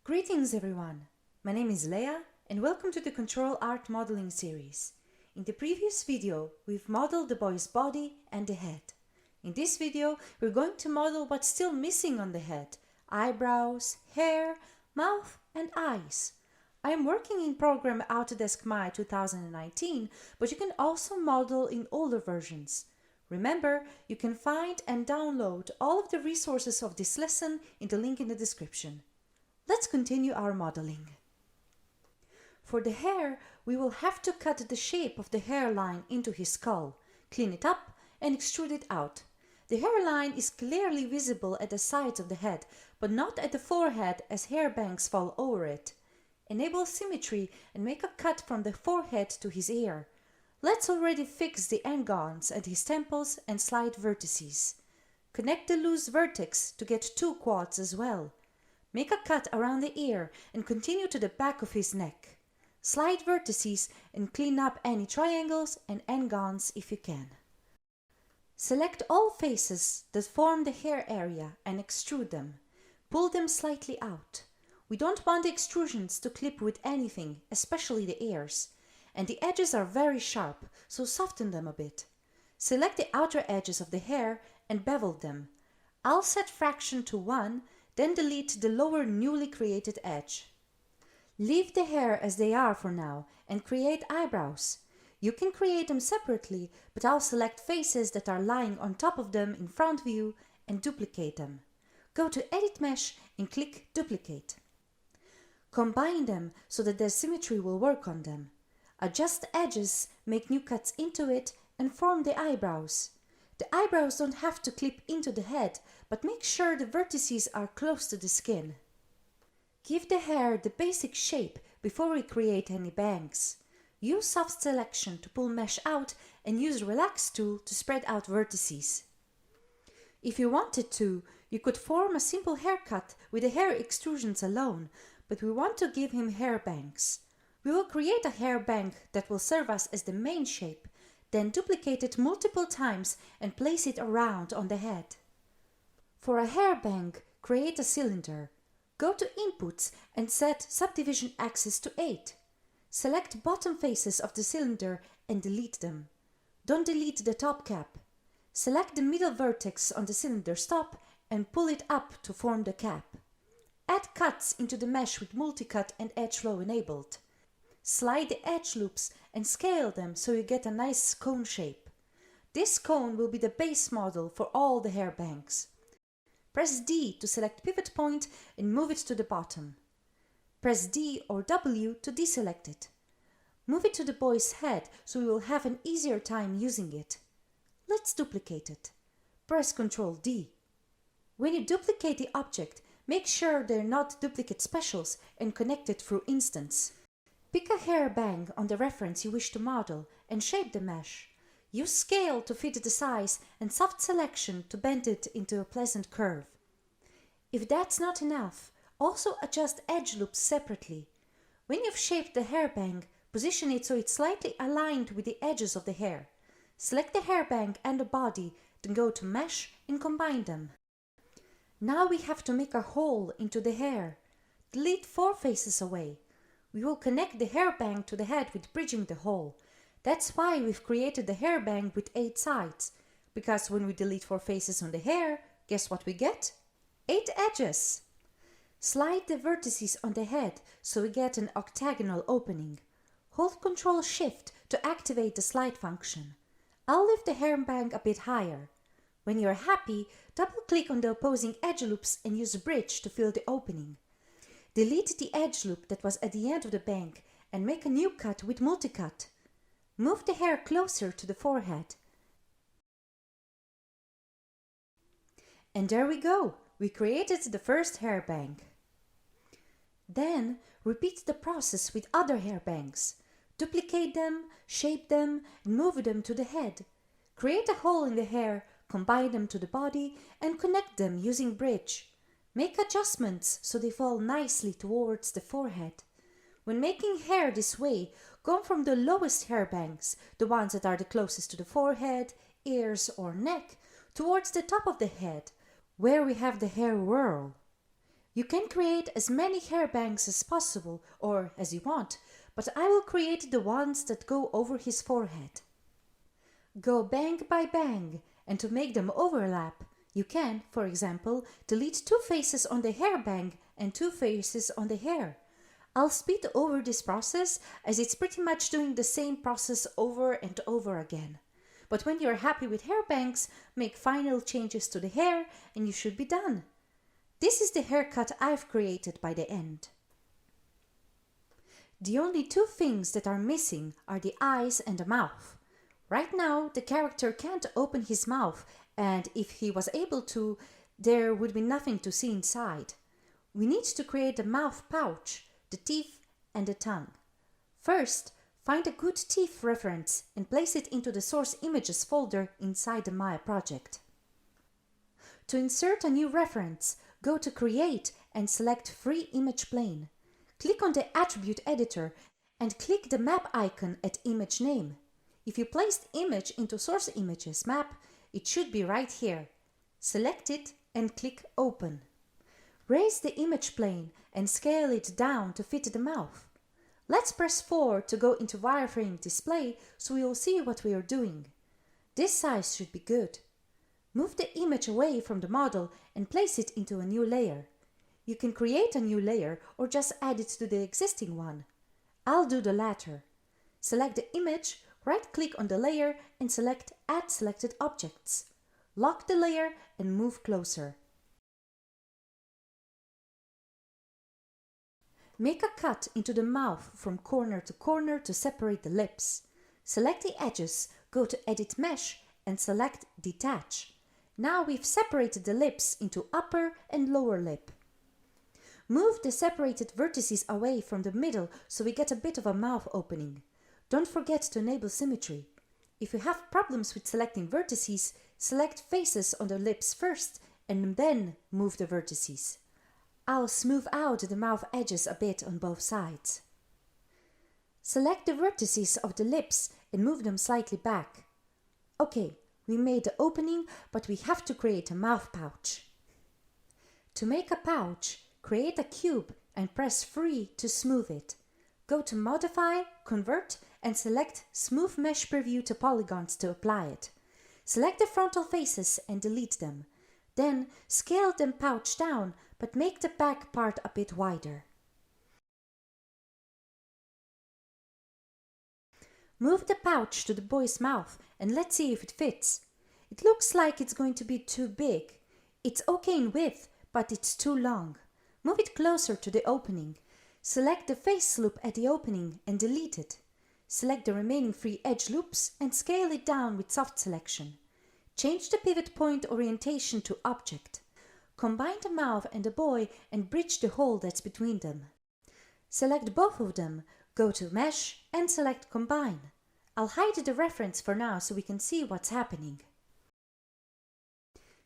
Greetings everyone, my name is Leah and welcome to the Ctrlart modeling series. In the previous video we've modeled the boy's body and the head. In this video we're going to model what's still missing on the head: eyebrows, hair, mouth and eyes. I am working in program Autodesk Maya 2019, but you can also model in older versions. Remember, you can find and download all of the resources of this lesson in the link in the description. Let's continue our modeling. For the hair, we will have to cut the shape of the hairline into his skull, clean it up and extrude it out. The hairline is clearly visible at the sides of the head, but not at the forehead as hair banks fall over it. Enable symmetry and make a cut from the forehead to his ear. Let's already fix the endgons at his temples and slide vertices. Connect the loose vertex to get two quads as well. Make a cut around the ear and continue to the back of his neck. Slide vertices and clean up any triangles and endgons if you can. Select all faces that form the hair area and extrude them. Pull them slightly out. We don't want the extrusions to clip with anything, especially the ears. And the edges are very sharp, so soften them a bit. Select the outer edges of the hair and bevel them. I'll set fraction to 1, then delete the lower newly created edge. Leave the hair as they are for now and create eyebrows. You can create them separately, but I'll select faces that are lying on top of them in front view and duplicate them. Go to Edit Mesh and click Duplicate. Combine them so that the symmetry will work on them. Adjust edges, make new cuts into it and form the eyebrows. The eyebrows don't have to clip into the head, but make sure the vertices are close to the skin. Give the hair the basic shape before we create any bangs. Use soft selection to pull mesh out and use Relax tool to spread out vertices. If you wanted to, you could form a simple haircut with the hair extrusions alone, but we want to give him hair bangs. We will create a hair bang that will serve us as the main shape, then duplicate it multiple times and place it around on the head. For a hair bang, create a cylinder. Go to Inputs and set Subdivision Axis to 8. Select bottom faces of the cylinder and delete them. Don't delete the top cap. Select the middle vertex on the cylinder's top and pull it up to form the cap. Add cuts into the mesh with multicut and edge flow enabled. Slide the edge loops and scale them so you get a nice cone shape. This cone will be the base model for all the hair bangs. Press D to select pivot point and move it to the bottom. Press D or W to deselect it. Move it to the boy's head so we will have an easier time using it. Let's duplicate it. Press Ctrl D. When you duplicate the object, make sure they're not duplicate specials and connect it through instance. Pick a hair bang on the reference you wish to model and shape the mesh. Use scale to fit the size and soft selection to bend it into a pleasant curve. If that's not enough, also adjust edge loops separately. When you've shaped the hair bang, position it so it's slightly aligned with the edges of the hair. Select the hair bang and the body, then go to Mesh and combine them. Now we have to make a hole into the hair. Delete 4 faces away. We will connect the hair bang to the head with bridging the hole. That's why we've created the hair bang with 8 sides. Because when we delete 4 faces on the hair, guess what we get? 8 edges. Slide the vertices on the head so we get an octagonal opening. Hold Ctrl Shift to activate the slide function. I'll lift the hair bang a bit higher. When you're happy, double click on the opposing edge loops and use Bridge to fill the opening. Delete the edge loop that was at the end of the bang and make a new cut with multicut. Move the hair closer to the forehead. And there we go! We created the first hair bang. Then repeat the process with other hair bangs. Duplicate them, shape them and move them to the head. Create a hole in the hair, combine them to the body and connect them using Bridge. Make adjustments so they fall nicely towards the forehead. When making hair this way, go from the lowest hair bangs, the ones that are the closest to the forehead, ears or neck, towards the top of the head, where we have the hair whirl. You can create as many hair bangs as possible or as you want, but I will create the ones that go over his forehead. Go bang by bang, and to make them overlap, you can, for example, delete 2 faces on the hair bang and 2 faces on the hair. I'll speed over this process as it's pretty much doing the same process over and over again. But when you're happy with hair bangs, make final changes to the hair and you should be done. This is the haircut I've created by the end. The only 2 things that are missing are the eyes and the mouth. Right now, the character can't open his mouth, and if he was able to, there would be nothing to see inside. We need to create the mouth pouch, the teeth and the tongue. First, find a good teeth reference and place it into the source images folder inside the Maya project. To insert a new reference, go to Create and select Free Image Plane. Click on the Attribute Editor and click the map icon at image name. If you placed image into source images map, it should be right here. Select it and click Open. Raise the image plane and scale it down to fit the mouth. Let's press 4 to go into wireframe display so we will see what we are doing. This size should be good. Move the image away from the model and place it into a new layer. You can create a new layer or just add it to the existing one. I'll do the latter. Select the image, right-click on the layer and select Add Selected Objects. Lock the layer and move closer. Make a cut into the mouth from corner to corner to separate the lips. Select the edges, go to Edit Mesh and select Detach. Now we've separated the lips into upper and lower lip. Move the separated vertices away from the middle so we get a bit of a mouth opening. Don't forget to enable symmetry. If you have problems with selecting vertices, select faces on the lips first and then move the vertices. I'll smooth out the mouth edges a bit on both sides. Select the vertices of the lips and move them slightly back. Okay, we made the opening, but we have to create a mouth pouch. To make a pouch, create a cube and press 3 to smooth it. Go to Modify, Convert and select Smooth Mesh Preview to Polygons to apply it. Select the frontal faces and delete them. Then scale the pouch down, but make the back part a bit wider. Move the pouch to the boy's mouth and let's see if it fits. It looks like it's going to be too big. It's okay in width, but it's too long. Move it closer to the opening. Select the face loop at the opening and delete it. Select the remaining 3 edge loops and scale it down with soft selection. Change the pivot point orientation to object. Combine the mouth and the boy and bridge the hole that's between them. Select both of them, go to Mesh and select Combine. I'll hide the reference for now so we can see what's happening.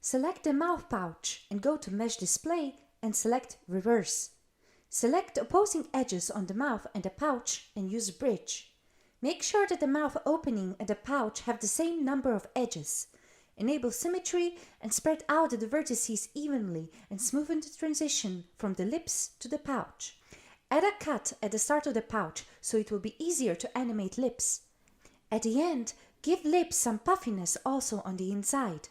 Select the mouth pouch and go to Mesh Display and select Reverse. Select opposing edges on the mouth and the pouch and use Bridge. Make sure that the mouth opening and the pouch have the same number of edges. Enable symmetry and spread out the vertices evenly and smoothen the transition from the lips to the pouch. Add a cut at the start of the pouch so it will be easier to animate lips. At the end, give lips some puffiness also on the inside.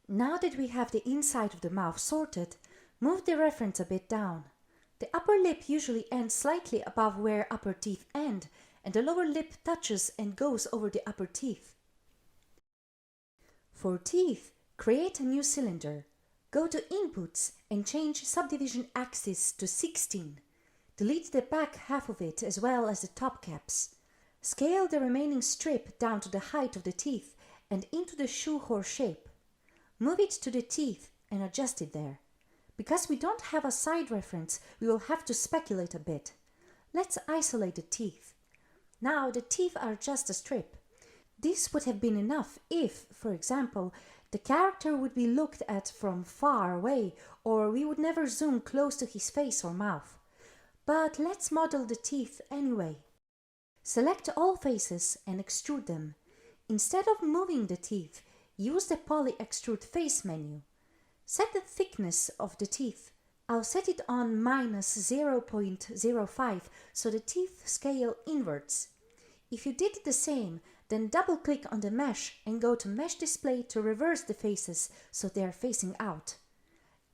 Now that we have the inside of the mouth sorted, move the reference a bit down. The upper lip usually ends slightly above where upper teeth end, and the lower lip touches and goes over the upper teeth. For teeth, create a new cylinder. Go to Inputs and change Subdivision Axis to 16. Delete the back half of it as well as the top caps. Scale the remaining strip down to the height of the teeth and into the shoehorn shape. Move it to the teeth and adjust it there. Because we don't have a side reference, we will have to speculate a bit. Let's isolate the teeth. Now the teeth are just a strip. This would have been enough if, for example, the character would be looked at from far away, or we would never zoom close to his face or mouth. But let's model the teeth anyway. Select all faces and extrude them. Instead of moving the teeth, use the Poly Extrude Face menu. Set the thickness of the teeth. I'll set it on -0.05 so the teeth scale inwards. If you did the same, then double-click on the mesh and go to Mesh Display to reverse the faces so they are facing out.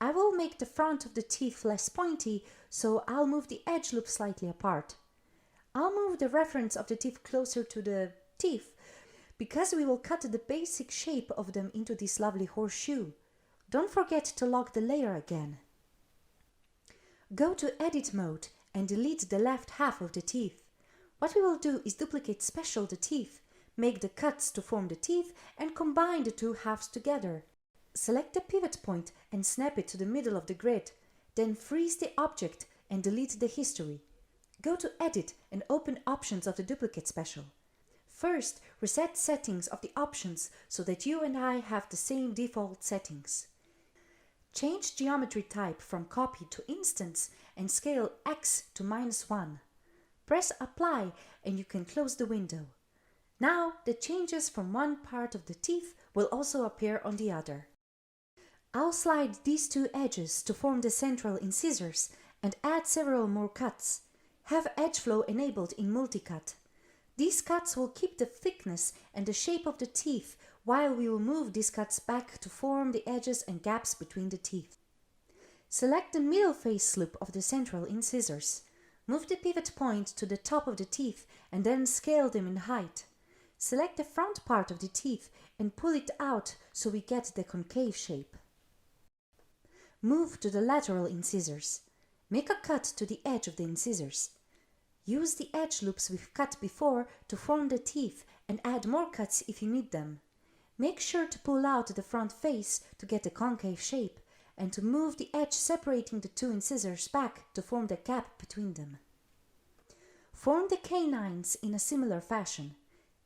I will make the front of the teeth less pointy, so I'll move the edge loop slightly apart. I'll move the reference of the teeth closer to the teeth because we will cut the basic shape of them into this lovely horseshoe. Don't forget to lock the layer again. Go to Edit mode and delete the left half of the teeth. What we will do is duplicate special the teeth, make the cuts to form the teeth and combine the two halves together. Select the pivot point and snap it to the middle of the grid, then freeze the object and delete the history. Go to Edit and open Options of the duplicate special. First, reset settings of the options so that you and I have the same default settings. Change geometry type from copy to instance and scale X to -1. Press Apply and you can close the window. Now the changes from one part of the teeth will also appear on the other. I'll slide these two edges to form the central incisors and add several more cuts. Have edge flow enabled in multicut. These cuts will keep the thickness and the shape of the teeth while we will move these cuts back to form the edges and gaps between the teeth. Select the middle face loop of the central incisors. Move the pivot point to the top of the teeth and then scale them in height. Select the front part of the teeth and pull it out so we get the concave shape. Move to the lateral incisors. Make a cut to the edge of the incisors. Use the edge loops we've cut before to form the teeth and add more cuts if you need them. Make sure to pull out the front face to get the concave shape and to move the edge separating the two incisors back to form the gap between them. Form the canines in a similar fashion.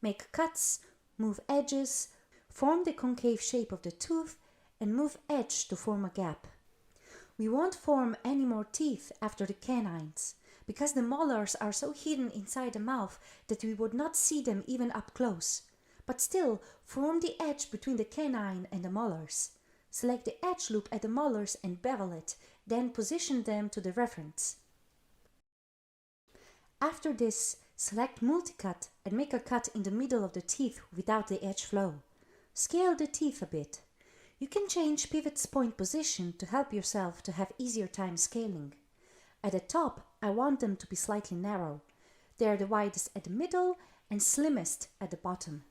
Make cuts, move edges, form the concave shape of the tooth and move edge to form a gap. We won't form any more teeth after the canines because the molars are so hidden inside the mouth that we would not see them even up close. But still, form the edge between the canine and the molars. Select the edge loop at the molars and bevel it, then position them to the reference. After this, select multicut and make a cut in the middle of the teeth without the edge flow. Scale the teeth a bit. You can change pivot's point position to help yourself to have easier time scaling. At the top, I want them to be slightly narrow. They are the widest at the middle and slimmest at the bottom.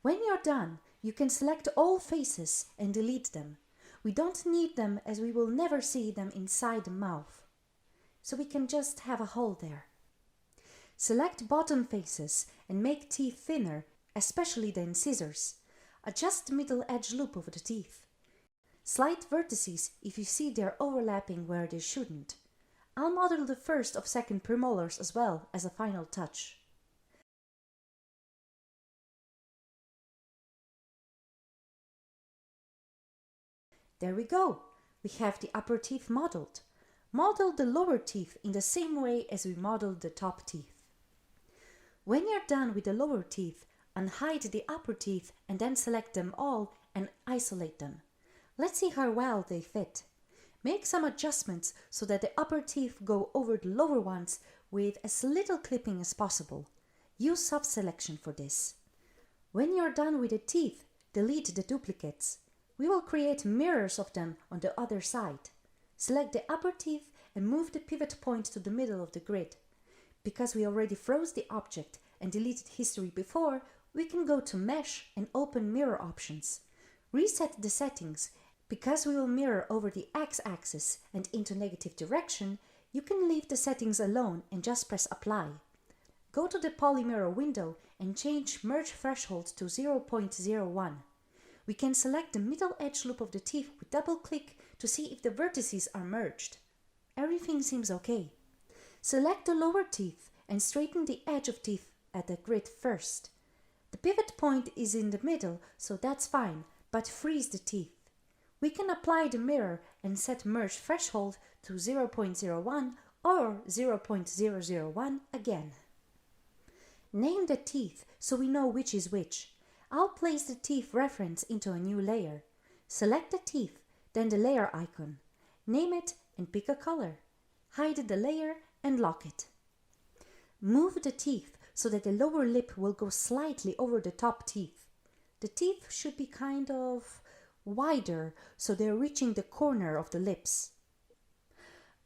When you're done, you can select all faces and delete them. We don't need them as we will never see them inside the mouth. So we can just have a hole there. Select bottom faces and make teeth thinner, especially the incisors. Adjust the middle edge loop of the teeth. Slide vertices if you see they're overlapping where they shouldn't. I'll model the first of second premolars as well as a final touch. There we go! We have the upper teeth modeled. Model the lower teeth in the same way as we modeled the top teeth. When you're done with the lower teeth, unhide the upper teeth and then select them all and isolate them. Let's see how well they fit. Make some adjustments so that the upper teeth go over the lower ones with as little clipping as possible. Use soft selection for this. When you're done with the teeth, delete the duplicates. We will create mirrors of them on the other side. Select the upper teeth and move the pivot point to the middle of the grid. Because we already froze the object and deleted history before, we can go to Mesh and open Mirror Options. Reset the settings. Because we will mirror over the X-axis and into negative direction, you can leave the settings alone and just press Apply. Go to the Polymirror window and change Merge Threshold to 0.01. We can select the middle edge loop of the teeth with double-click to see if the vertices are merged. Everything seems okay. Select the lower teeth and straighten the edge of teeth at the grid first. The pivot point is in the middle, so that's fine, but freeze the teeth. We can apply the mirror and set Merge Threshold to 0.01 or 0.001 again. Name the teeth so we know which is which. I'll place the teeth reference into a new layer. Select the teeth, then the layer icon. Name it and pick a color. Hide the layer and lock it. Move the teeth so that the lower lip will go slightly over the top teeth. The teeth should be kind of wider so they're reaching the corner of the lips.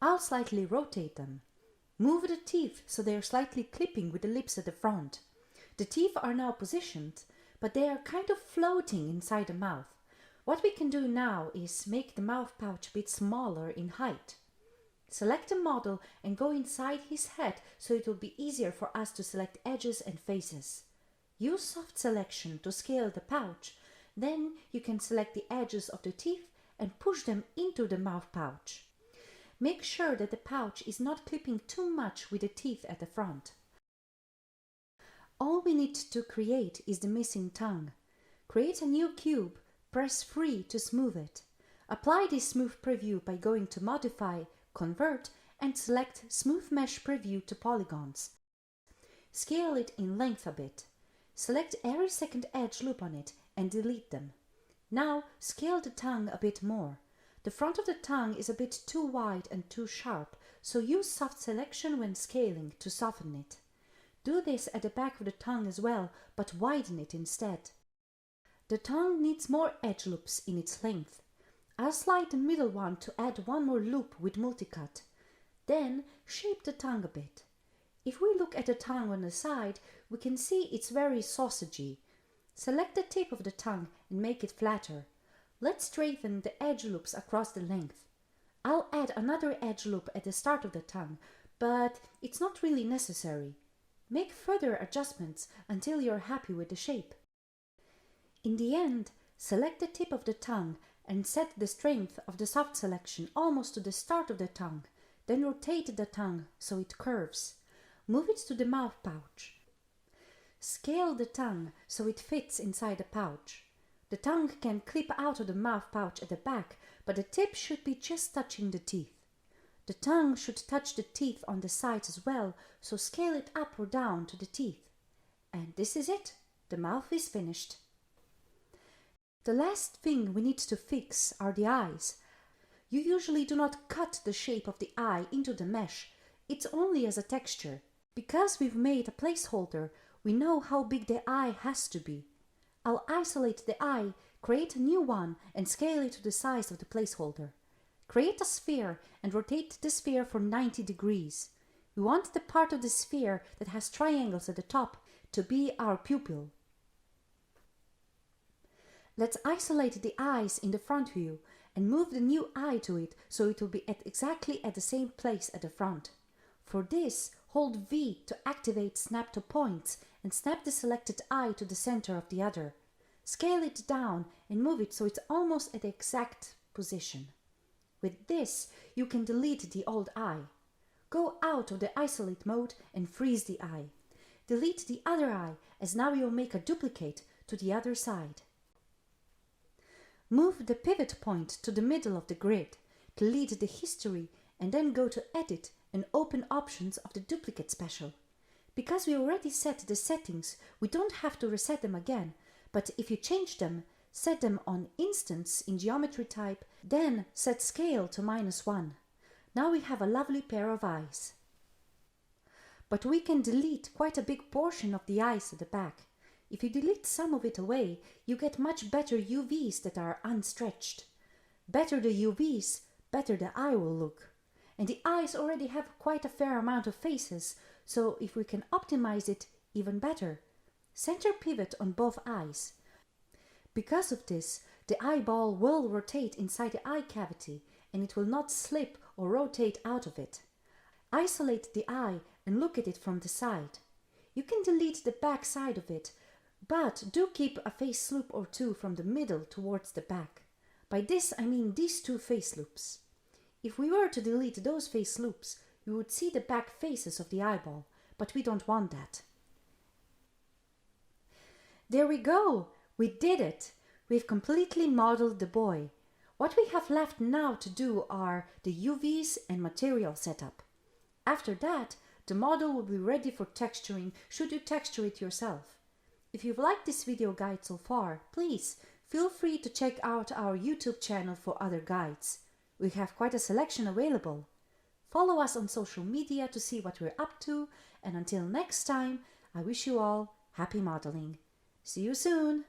I'll slightly rotate them. Move the teeth so they are slightly clipping with the lips at the front. The teeth are now positioned, but they are kind of floating inside the mouth. What we can do now is make the mouth pouch a bit smaller in height. Select the model and go inside his head so it will be easier for us to select edges and faces. Use soft selection to scale the pouch. Then you can select the edges of the teeth and push them into the mouth pouch. Make sure that the pouch is not clipping too much with the teeth at the front. All we need to create is the missing tongue. Create a new cube, press free to smooth it. Apply this smooth preview by going to Modify, Convert and select Smooth Mesh Preview to Polygons. Scale it in length a bit. Select every second edge loop on it and delete them. Now scale the tongue a bit more. The front of the tongue is a bit too wide and too sharp, so use soft selection when scaling to soften it. Do this at the back of the tongue as well, but widen it instead. The tongue needs more edge loops in its length. I'll slide the middle one to add one more loop with multicut. Then shape the tongue a bit. If we look at the tongue on the side, we can see it's very sausagey. Select the tip of the tongue and make it flatter. Let's straighten the edge loops across the length. I'll add another edge loop at the start of the tongue, but it's not really necessary. Make further adjustments until you're happy with the shape. In the end, select the tip of the tongue and set the strength of the soft selection almost to the start of the tongue. Then rotate the tongue so it curves. Move it to the mouth pouch. Scale the tongue so it fits inside the pouch. The tongue can clip out of the mouth pouch at the back, but the tip should be just touching the teeth. The tongue should touch the teeth on the sides as well, so scale it up or down to the teeth. And this is it. The mouth is finished. The last thing we need to fix are the eyes. You usually do not cut the shape of the eye into the mesh. It's only as a texture. Because we've made a placeholder, we know how big the eye has to be. I'll isolate the eye, create a new one and scale it to the size of the placeholder. Create a sphere and rotate the sphere for 90 degrees. We want the part of the sphere that has triangles at the top to be our pupil. Let's isolate the eyes in the front view and move the new eye to it so it will be exactly at the same place at the front. For this, hold V to activate Snap to Points and snap the selected eye to the center of the other. Scale it down and move it so it's almost at the exact position. With this, you can delete the old eye. Go out of the isolate mode and freeze the eye. Delete the other eye, as now you'll make a duplicate to the other side. Move the pivot point to the middle of the grid, delete the history and then go to Edit and open Options of the Duplicate Special. Because we already set the settings, we don't have to reset them again, but if you change them, set them on Instance in Geometry type, then set Scale to -1. Now we have a lovely pair of eyes. But we can delete quite a big portion of the eyes at the back. If you delete some of it away, you get much better UVs that are unstretched. Better the UVs, better the eye will look. And the eyes already have quite a fair amount of faces, so if we can optimize it, even better. Center pivot on both eyes. Because of this, the eyeball will rotate inside the eye cavity and it will not slip or rotate out of it. Isolate the eye and look at it from the side. You can delete the back side of it, but do keep a face loop or two from the middle towards the back. By this I mean these two face loops. If we were to delete those face loops, you would see the back faces of the eyeball, but we don't want that. There we go! We did it! We've completely modeled the boy. What we have left now to do are the UVs and material setup. After that, the model will be ready for texturing should you texture it yourself. If you've liked this video guide so far, please feel free to check out our YouTube channel for other guides. We have quite a selection available. Follow us on social media to see what we're up to, and until next time, I wish you all happy modeling. See you soon!